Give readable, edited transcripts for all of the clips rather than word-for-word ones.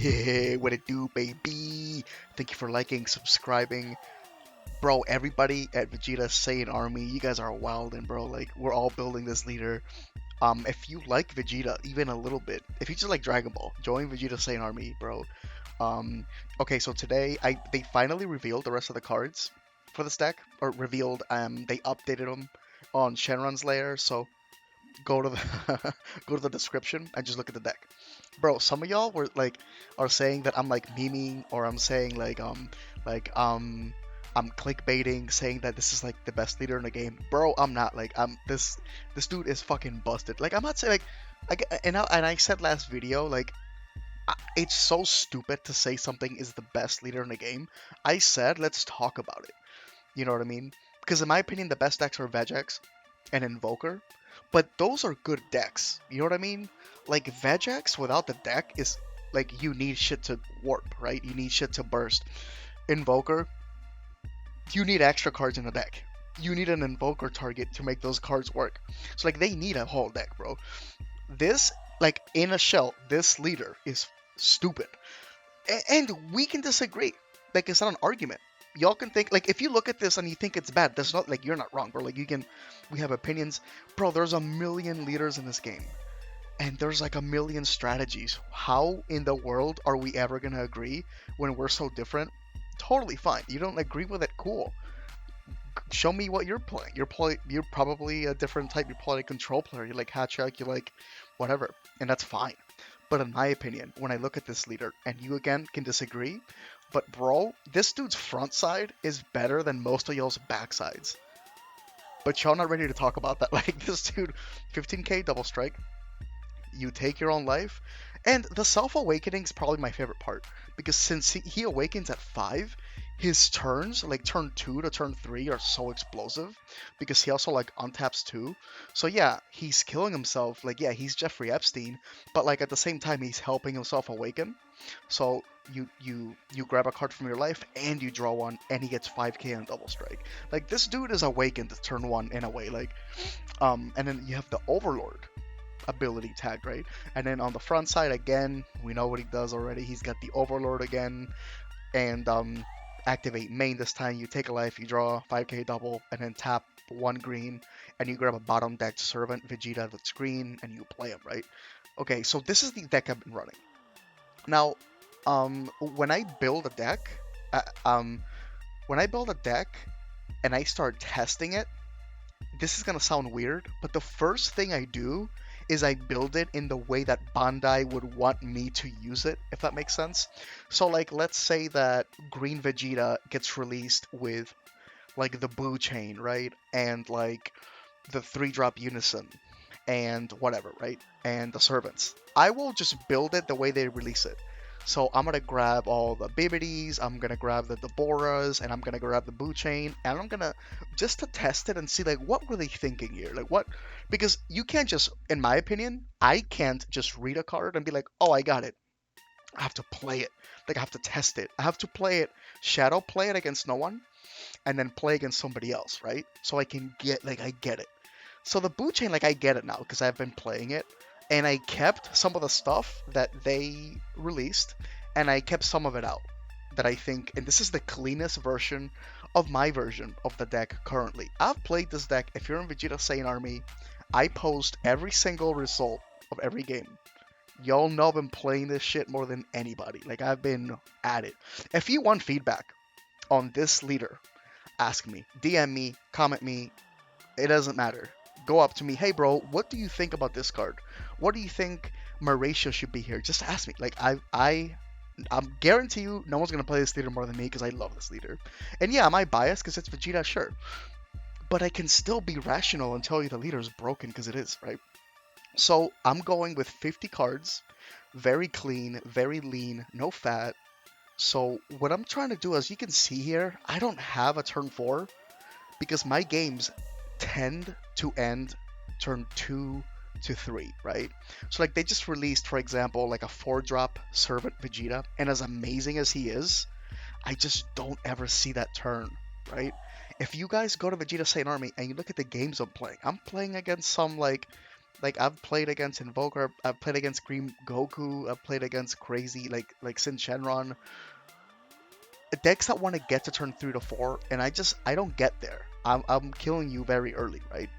Yeah, what it do, baby? Thank you for liking, subscribing. Bro, everybody at Vegeta Saiyan Army, you guys are wildin', bro. Like, we're all building this leader. If you like Vegeta, even a little bit, if you just like Dragon Ball, join Vegeta Saiyan Army, bro. Um, okay, so today, they finally revealed the rest of the cards for this deck, or revealed, they updated them on Shenron's lair, so go to the go to the description and just look at the deck. Bro, some of y'all were like are saying that I'm like memeing or I'm saying like I'm clickbaiting saying that this is like the best leader in the game. Bro, I'm not. Like I'm this dude is fucking busted. Like I'm not saying and I said last video like it's so stupid to say something is the best leader in the game. I said let's talk about it. You know what I mean? Because in my opinion the best decks are Vegex and Invoker, but those are good decks. You know what I mean? Like Vegex without the deck is like you need shit to warp, right? You need shit to burst. Invoker, you need extra cards in the deck. You need an Invoker target to make those cards work. So like they need a whole deck, bro. This like in a shell, this leader is stupid, and we can disagree. Like it's not an argument. Y'all can think like if you look at this and you think it's bad, that's not like you're not wrong, bro. Like you can, we have opinions, bro. There's a million leaders in this game, and there's like a million strategies. How in the world are we ever gonna agree when we're so different? Totally fine. You don't agree with it, cool. Show me what you're playing. You're probably a different type. You're probably a control player. You like Hatchak, you like whatever, and that's fine. But in my opinion, when I look at this leader, and you again can disagree, but bro, this dude's front side is better than most of y'all's back sides. But y'all not ready to talk about that. Like this dude, 15k double strike, you take your own life, and the self-awakening is probably my favorite part because since he awakens at 5, his turns, like turn 2 to turn 3, are so explosive because he also like untaps 2. So yeah, he's killing himself. Like yeah, he's Jeffrey Epstein, but like at the same time he's helping himself awaken. So you grab a card from your life and you draw one, and he gets 5k on double strike. Like this dude is awakened to turn 1 in a way. Like and then you have the Overlord ability tagged, right? And then on the front side again, we know what he does already. He's got the Overlord again, and activate main this time. You take a life, you draw 5k double, and then tap 1 green, and you grab a bottom deck Servant Vegeta that's green, and you play him, right? Okay, so this is the deck I've been running. Now, when I build a deck, uh, um, when I build a deck and I start testing it, this is gonna sound weird, but the first thing I do is I build it in the way that Bandai would want me to use it, if that makes sense. So like let's say that Green Vegeta gets released with like the Blue Chain, right? And like the 3-drop Unison and whatever, right? And the Servants. I will just build it the way they release it. So I'm gonna grab all the Bibbities, I'm gonna grab the Deborahs, and I'm gonna grab the Boo Chain, and I'm gonna just to test it and see like what were they thinking here, like what, because you can't just, in my opinion, I can't just read a card and be like, oh I got it. I have to play it, like I have to test it. I have to play it, shadow play it against no one, and then play against somebody else, right? So I can get like I get it. So the Boo Chain, like I get it now because I've been playing it, and I kept some of the stuff that they released, and I kept some of it out. That I think, and this is the cleanest version of my version of the deck currently. I've played this deck. If you're in Vegeta Saiyan Army, I post every single result of every game. Y'all know I've been playing this shit more than anybody. Like I've been at it. If you want feedback on this leader, ask me, DM me, comment me. It doesn't matter. Go up to me, hey bro, what do you think about this card? What do you think my ratio should be here? Just ask me. Like I'm guarantee you, no one's gonna play this leader more than me because I love this leader. And yeah, am I biased because it's Vegeta? Sure, but I can still be rational and tell you the leader is broken because it is, right? So I'm going with 50 cards, very clean, very lean, no fat. So what I'm trying to do, as you can see here, I don't have a turn 4 because my games tend to end turn 2 to 3, right? So like they just released, for example, like a 4-drop Servant Vegeta, and as amazing as he is, I just don't ever see that turn, right? If you guys go to Vegeta Saiyan Army and you look at the games I'm playing against some like like I've played against Invoker, I've played against Green Goku, I've played against crazy like Sin Shenron, decks that want to get to turn 3 to 4, and I don't get there. I'm killing you very early, right?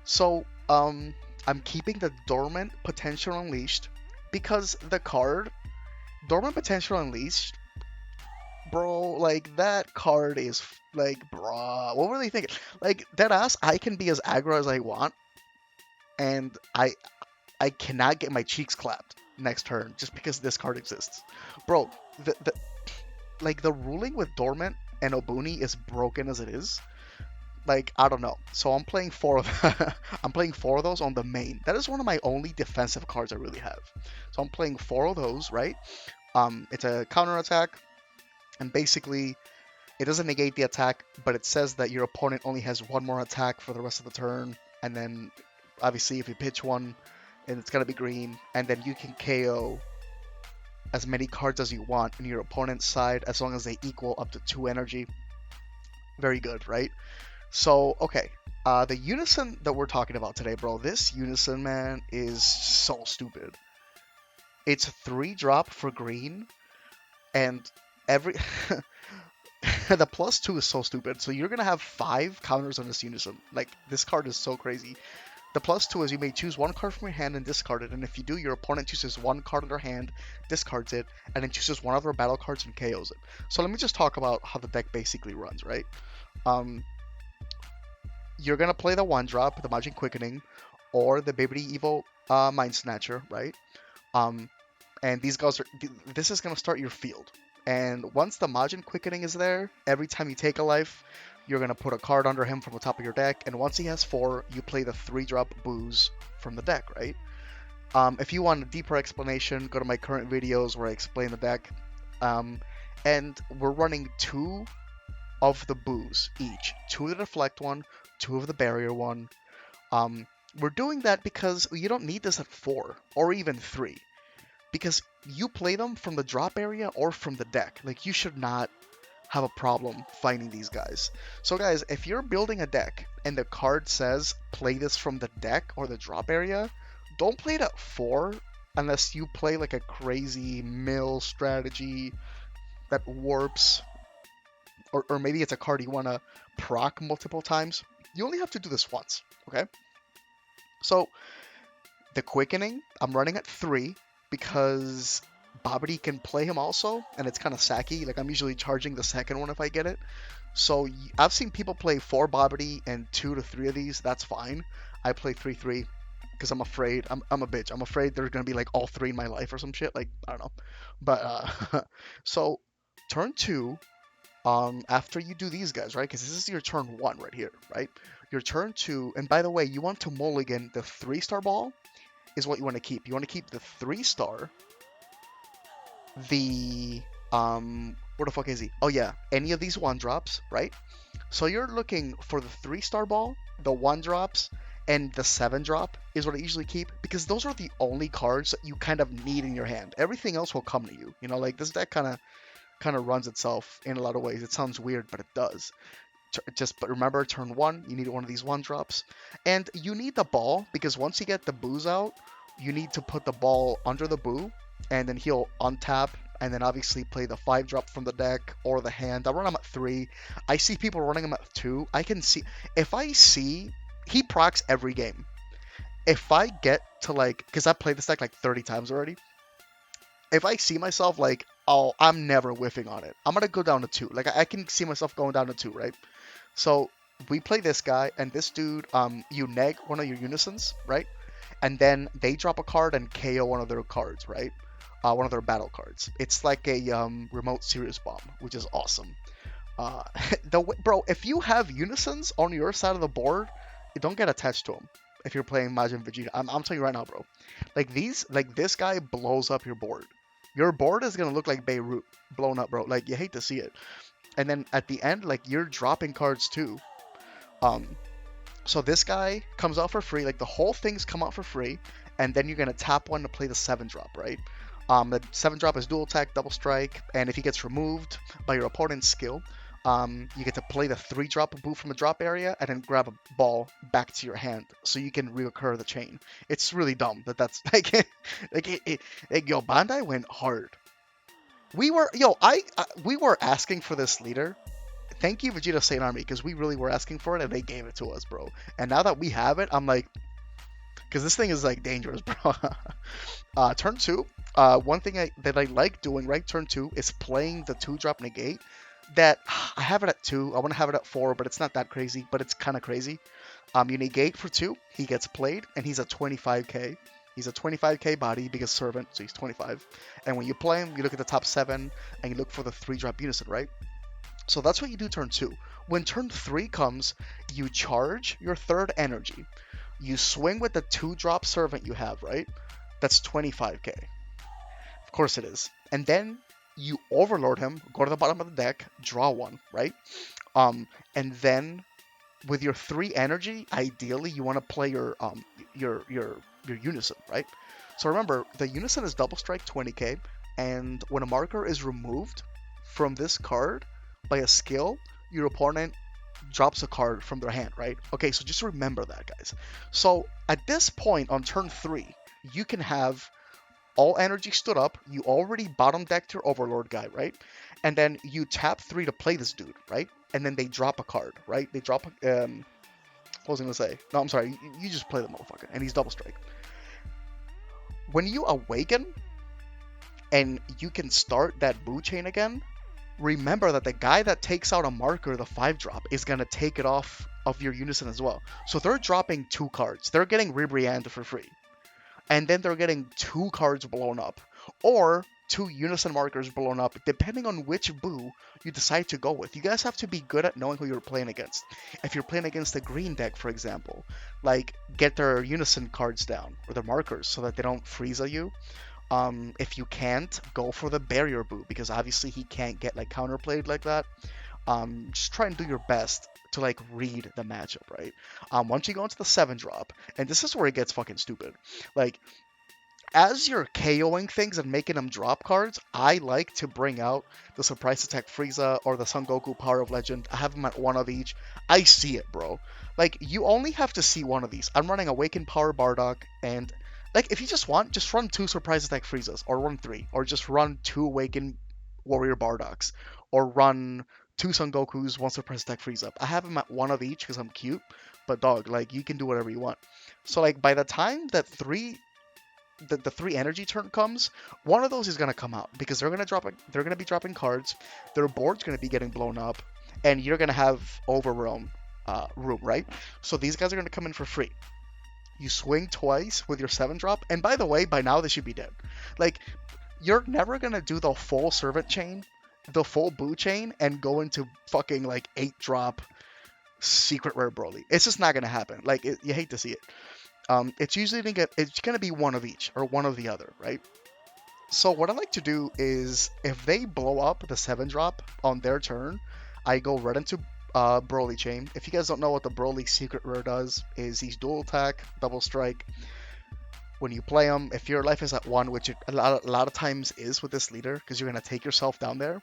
So I'm keeping the Dormant Potential Unleashed because the card Dormant Potential Unleashed, bro, like that card is like, bruh, what were they thinking? Like dead ass, I can be as aggro as I want, and I cannot get my cheeks clapped next turn just because this card exists, bro. The like the ruling with Dormant and Obuni is broken as it is. Like I don't know. So I'm playing four of I'm playing four of those on the main. That is one of my only defensive cards I really have. So I'm playing four of those, right? It's a counter attack, and basically it doesn't negate the attack, but it says that your opponent only has one more attack for the rest of the turn, and then obviously if you pitch one, and it's gonna be green, and then you can KO as many cards as you want in your opponent's side as long as they equal up to 2 energy. Very good, right? So, okay. The Unison that we're talking about today, bro, this Unison, man, is so stupid. It's 3 drop for green, and every... the +2 is so stupid. So you're going to have 5 counters on this Unison. Like, this card is so crazy. The +2 is you may choose 1 card from your hand and discard it, and if you do, your opponent chooses 1 card in their hand, discards it, and then chooses one of their battle cards and KOs it. So let me just talk about how the deck basically runs, right? You're gonna play the 1 drop, the Majin Quickening, or the Babidi Evo Mind Snatcher, right? Um, and these guys are. This is gonna start your field. And once the Majin Quickening is there, every time you take a life, you're gonna put a card under him from the top of your deck. And once he has 4, you play the 3-drop Booze from the deck, right? If you want a deeper explanation, go to my current videos where I explain the deck. And we're running 2 of the Booze each. 2 of the Deflect one, 2 of the Barrier one. We're doing that because you don't need this at 4 or even 3. Because you play them from the drop area or from the deck. Like, you should not have a problem finding these guys. So guys, if you're building a deck and the card says play this from the deck or the drop area, don't play it at 4 unless you play like a crazy mill strategy that warps, or maybe it's a card you want to proc multiple times. You only have to do this once, okay? So the Quickening, I'm running at 3 because Babidi can play him also, and it's kind of sacky. Like, I'm usually charging the second one if I get it. So I've seen people play 4 Babidi and 2 to 3 of these. That's fine. I play 3-3 because I'm afraid. I'm a bitch. I'm afraid there's going to be like all 3 in my life or some shit. Like, I don't know. But, so turn 2, after you do these guys, right? Because this is your turn 1 right here, right? Your turn 2, and by the way, you want to mulligan the 3-star ball is what you want to keep. You want to keep the 3-star, the, where the fuck is he? Oh yeah, any of these 1-drops, right? So you're looking for the 3-star ball, the 1-drops, and the 7-drop is what I usually keep, because those are the only cards that you kind of need in your hand. Everything else will come to you. You know, like, this deck kind of runs itself in a lot of ways. It sounds weird, but it does. But remember, turn 1, you need one of these 1-drops. And you need the ball, because once you get the Booze out, you need to put the ball under the Boo, and then he'll untap, and then obviously play the 5-drop from the deck or the hand. I run him at 3. I see people running him at 2. I can see, if I see, he procs every game. If I get to like, because I played this deck like 30 times already, if I see myself like, oh, I'm never whiffing on it, I'm going to go down to 2. Like, I can see myself going down to 2, right? So we play this guy, and this dude, you neg one of your Unisons, right? And then they drop a card and KO one of their cards, right? One of their battle cards. It's like a remote serious bomb, which is awesome. Bro, if you have Unisons on your side of the board, don't get attached to them. If you're playing Majin Vegeta, I'm telling you right now, bro. Like this guy blows up your board. Your board is gonna look like Beirut, blown up, bro. Like, you hate to see it. And then at the end, like, you're dropping cards too. So this guy comes out for free. Like, the whole thing's come out for free, and then you're gonna tap one to play the 7-drop, right? The 7-drop is dual attack, double strike, and if he gets removed by your opponent's skill, You get to play the 3-drop boot from the drop area and then grab a ball back to your hand so you can reoccur the chain. It's really dumb that's like yo, Bandai went hard. We were yo, we were asking for this leader. Thank you, Vegeta Saint Army, because we really were asking for it and they gave it to us, bro. And now that we have it, I'm like, because this thing is like dangerous, bro. Turn two. One thing that I like doing right turn two is playing the 2-drop negate. That I have it at 2. I want to have it at 4, but it's not that crazy. But it's kind of crazy. You negate for 2. He gets played, and he's a 25k. He's a 25k body because servant, so he's 25. And when you play him, you look at the top 7 and you look for the 3-drop unison, right? So that's what you do turn 2. When turn 3 comes, you charge your 3rd energy. You swing with the 2-drop servant you have, right? That's 25k. Of course it is. And then you overlord him, go to the bottom of the deck, draw 1, right? And then with your 3 energy, ideally you want to play your unison, right? So remember, the unison is double strike 20k, and when a marker is removed from this card by a skill, your opponent drops a card from their hand, right? Okay, so just remember that, guys. So at this point on turn 3, you can have all energy stood up. You already bottom decked your Overlord guy, right? And then you tap 3 to play this dude, right? And then they drop a card, right? They drop what was I gonna say? No, I'm sorry. You just play the motherfucker, and he's double strike. When you awaken, and you can start that boo chain again, remember that the guy that takes out a marker, the 5-drop, is going to take it off of your unison as well. So they're dropping 2 cards. They're getting Ribriand for free. And then they're getting 2 cards blown up. Or 2 unison markers blown up, depending on which boo you decide to go with. You guys have to be good at knowing who you're playing against. If you're playing against the green deck, for example, like, get their unison cards down, or their markers, so that they don't freeze at you. If you can't, go for the barrier boo, because obviously he can't get like counterplayed like that. Just try and do your best to like read the matchup, right? Once you go into the 7-drop, and this is where it gets fucking stupid. Like, as you're KOing things and making them drop cards, I like to bring out the Surprise Attack Frieza or the Son Goku Power of Legend. I have them at 1 of each. I see it, bro. Like, you only have to see 1 of these. I'm running Awakened Power Bardock, and like, if you just want, just run 2 Surprise Attack Friezas, or run 3, or just run 2 Awakened Warrior Bardocks, or run 2 Son Gokus, 1 Surprise Attack Frieza. I have them at 1 of each because I'm cute, but dog, like, you can do whatever you want. So like, by the time that the 3 energy turn comes, 1 of those is gonna come out because they're gonna be dropping cards, their board's gonna be getting blown up, and you're gonna have overwhelm room, right? So these guys are gonna come in for free. You swing twice with your 7-drop, and by the way, by now they should be dead. Like, you're never gonna do the full servant chain, the full boo chain, and go into fucking like 8-drop secret rare Broly. It's just not gonna happen. Like, you hate to see it. It's usually it's gonna be 1 of each or 1 of the other, right? So what I like to do is, if they blow up the 7-drop on their turn, I go right into Broly chain. If you guys don't know what the Broly secret rare does, is he's dual attack, double strike. When you play him, if your life is at 1, which it a lot of times is with this leader, because you're gonna take yourself down there.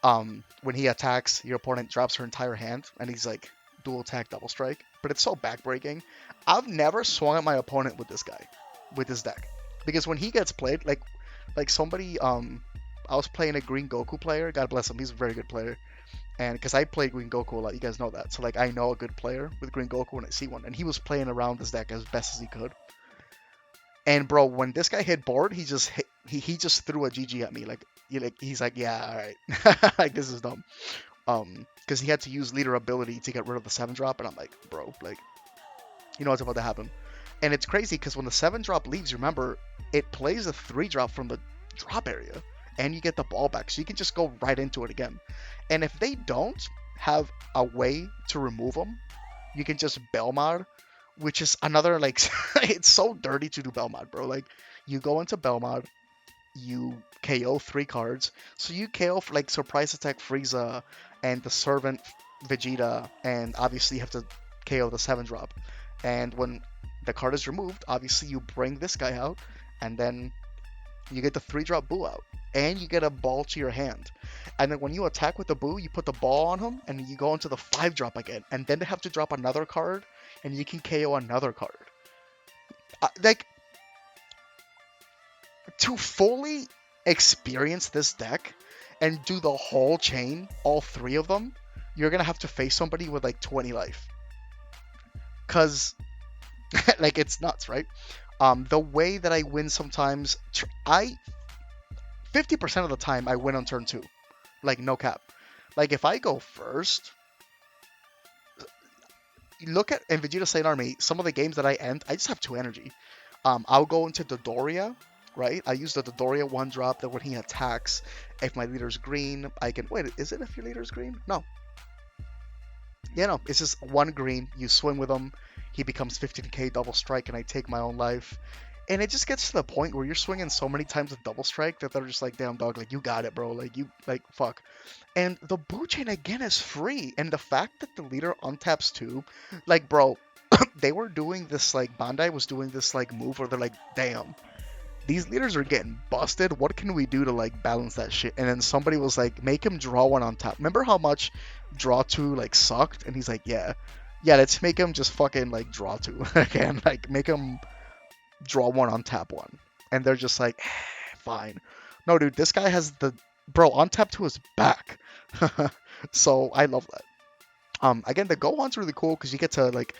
When he attacks, your opponent drops her entire hand, and he's like dual attack, double strike. But it's so backbreaking. I've never swung at my opponent with this guy, with this deck, because when he gets played, like somebody, I was playing a Green Goku player. God bless him, he's a very good player. And because I play Green Goku a lot, you guys know that. So like, I know a good player with Green Goku when I see one, and he was playing around this deck as best as he could. And bro, when this guy hit board, he just threw a GG at me. He's like, yeah, all right, like, this is dumb. Because he had to use leader ability to get rid of the 7-drop, and I'm like, bro, like, you know what's about to happen. And it's crazy because when the 7-drop leaves, remember, it plays a 3-drop from the drop area, and you get the ball back, so you can just go right into it again. And if they don't have a way to remove them, you can just Belmod, which is another, like, it's so dirty to do Belmod, bro. Like, you go into Belmod, you KO 3 cards, so you KO for, like, Surprise Attack Frieza and the Servant Vegeta, and obviously you have to KO the 7-drop. And when the card is removed, obviously you bring this guy out, and then You get the 3-drop Boo out, and you get a ball to your hand. And then when you attack with the Boo, you put the ball on him, and you go into the 5-drop again. And then they have to drop another card, and you can KO another card. Like, to fully experience this deck and do the whole chain, all 3 of them, you're going to have to face somebody with like 20 life. Because, like, it's nuts, right? The way that I win sometimes, 50% of the time I win on turn 2. Like, no cap. Like, if I go first, look at in Vegeta Saiyan Army, some of the games that I end, I just have 2 energy. I'll go into Dodoria, right? I use the Dodoria 1-drop that when he attacks, if my leader's green, I can... Wait, is it if your leader's green? No. Yeah, no. It's just 1 green. You swing with him. He becomes 15k double strike, and I take my own life. And it just gets to the point where you're swinging so many times with double strike that they're just like, damn, dog, like, you got it, bro. Like, you, like, fuck. And the Boo Chain, again, is free. And the fact that the leader untaps too, like, bro, they were doing this, like, Bandai was doing this, like, move where they're like, damn, these leaders are getting busted. What can we do to, like, balance that shit? And then somebody was like, make him draw 1 on top. Remember how much draw 2, like, sucked? And he's like, yeah. Yeah, let's make him just fucking, like, draw 2 again. Like, make him draw 1 on tap 1. And they're just like, fine. No, dude, this guy has the... Bro, on tap 2 is back. So, I love that. Again, the Gohan's really cool because you get to, like,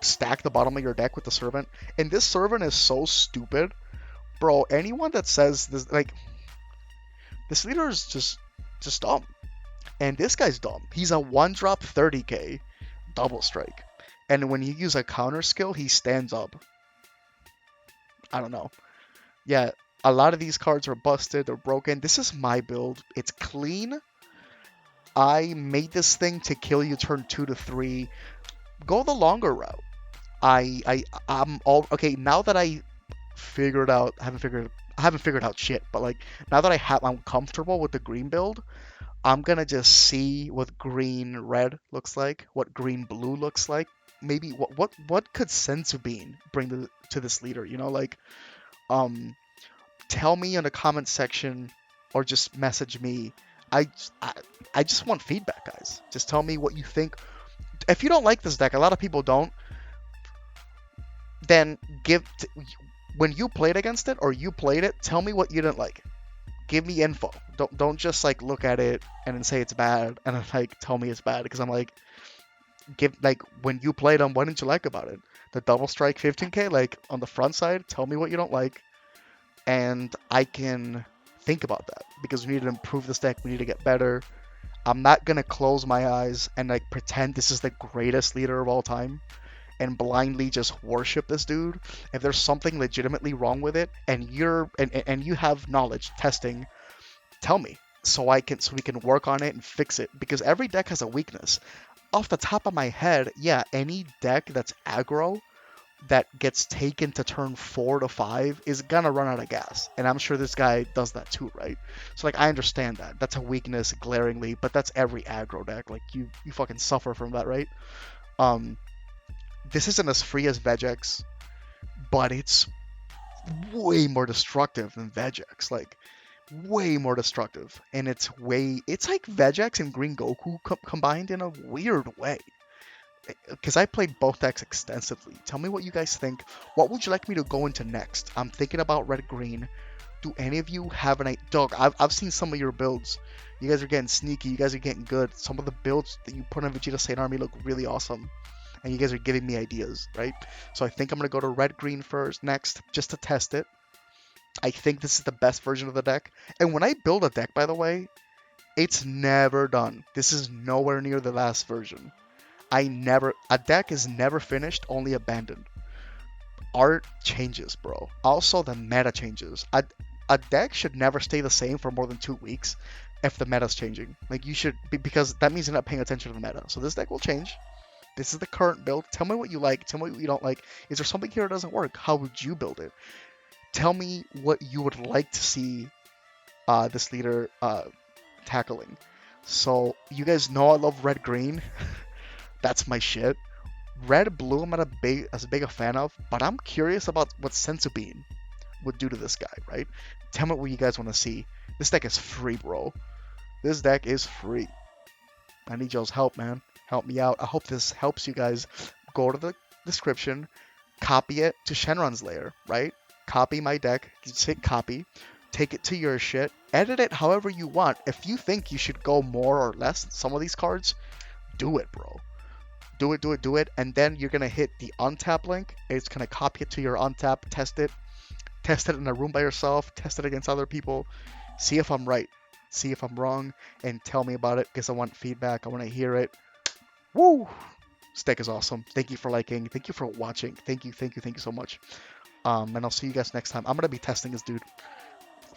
stack the bottom of your deck with the Servant. And this Servant is so stupid. Bro, anyone that says this, like... This leader is just dumb. And this guy's dumb. He's a 1-drop 30k double strike. And when you use a counter skill, he stands up. I don't know. Yeah, a lot of these cards are busted, they're broken. This is my build. It's clean. I made this thing to kill you turn 2 to 3. Go the longer route. I'm all okay now that I figured out. I haven't figured out shit. But like now that I'm comfortable with the green build. I'm gonna just see what green red looks like, what green blue looks like. Maybe what could Senzu Bean bring to this leader? You know, like, tell me in the comment section or just message me. I, I I just want feedback, guys. Just tell me what you think. If you don't like this deck, a lot of people don't. Then when you played against it or you played it, tell me what you didn't like. Give me info. Don't just like look at it and then say it's bad and then like tell me it's bad because I'm like when you played them, what didn't you like about it? The double strike 15k, like on the front side, tell me what you don't like, and I can think about that because we need to improve this deck. We need to get better. I'm not gonna close my eyes and like pretend this is the greatest leader of all time and blindly just worship this dude. If there's something legitimately wrong with it and you have knowledge testing, tell me so we can work on it and fix it because every deck has a weakness. Off the top of my head, yeah, any deck that's aggro that gets taken to turn 4 to 5 is gonna run out of gas. And I'm sure this guy does that too, right? So like I understand that. That's a weakness glaringly, but that's every aggro deck. Like you fucking suffer from that, right? This isn't as free as Vegex, but it's way more destructive than Vegex. Like, way more destructive. And it's like Vegex and Green Goku combined in a weird way. Because I played both decks extensively. Tell me what you guys think. What would you like me to go into next? I'm thinking about red-green. Do any of you have an idea? Dog, I've seen some of your builds. You guys are getting sneaky. You guys are getting good. Some of the builds that you put on Vegeta Saiyan Army look really awesome. And you guys are giving me ideas, right? So I think I'm going to go to red-green first, next, just to test it. I think this is the best version of the deck. And when I build a deck, by the way, it's never done. This is nowhere near the last version. A deck is never finished, only abandoned. Art changes, bro. Also, the meta changes. A deck should never stay the same for more than 2 weeks if the meta's changing. Like, you should, because that means you're not paying attention to the meta. So this deck will change. This is the current build. Tell me what you like. Tell me what you don't like. Is there something here that doesn't work? How would you build it? Tell me what you would like to see this leader tackling. So, you guys know I love red-green. That's my shit. Red-blue I'm not as big a fan of, but I'm curious about what Senzu Bean would do to this guy, right? Tell me what you guys want to see. This deck is free, bro. This deck is free. I need y'all's help, man. Help me out. I hope this helps you guys. Go to the description, copy it to Shenron's lair, right? Copy my deck. Just hit copy. Take it to your shit. Edit it however you want. If you think you should go more or less some of these cards, do it, bro. Do it, do it, do it. And then you're going to hit the untap link. It's going to copy it to your untap, test it. Test it in a room by yourself. Test it against other people. See if I'm right. See if I'm wrong. And tell me about it because I want feedback. I want to hear it. Woo! This deck is awesome. Thank you for liking. Thank you for watching. Thank you, thank you, thank you so much. And I'll see you guys next time. I'm going to be testing this dude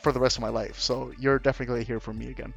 for the rest of my life. So you're definitely going to hear from me again.